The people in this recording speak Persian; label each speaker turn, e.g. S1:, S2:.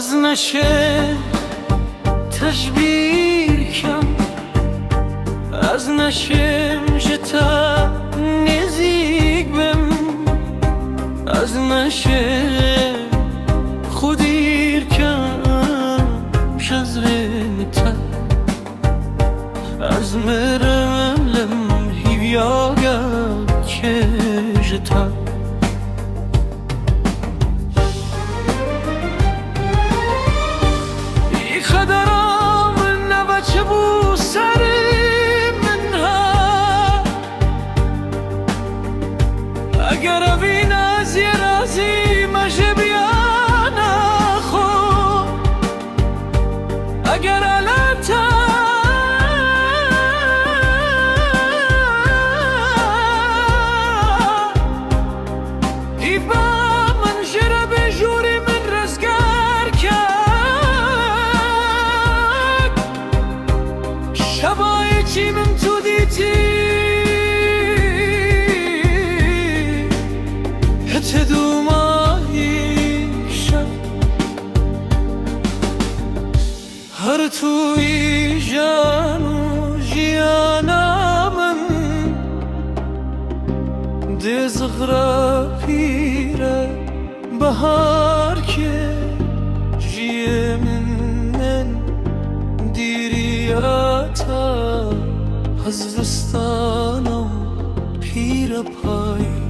S1: از نشه تشبیر کم از نشم جتا نزیگ بم از نشه خودیر کم شزرتا از مرملم هیویاگا که جتا اگر اوین از یه رازی مجه بیانا خو اگر علاتا ایبا من جره به جوری من رزگار کرد شبای چیمم تو دیتی تدوم آیشم هر توی جان و جیانا من دز غرا پیره بهار که جیه من دیریاتا از دستانم پیره پای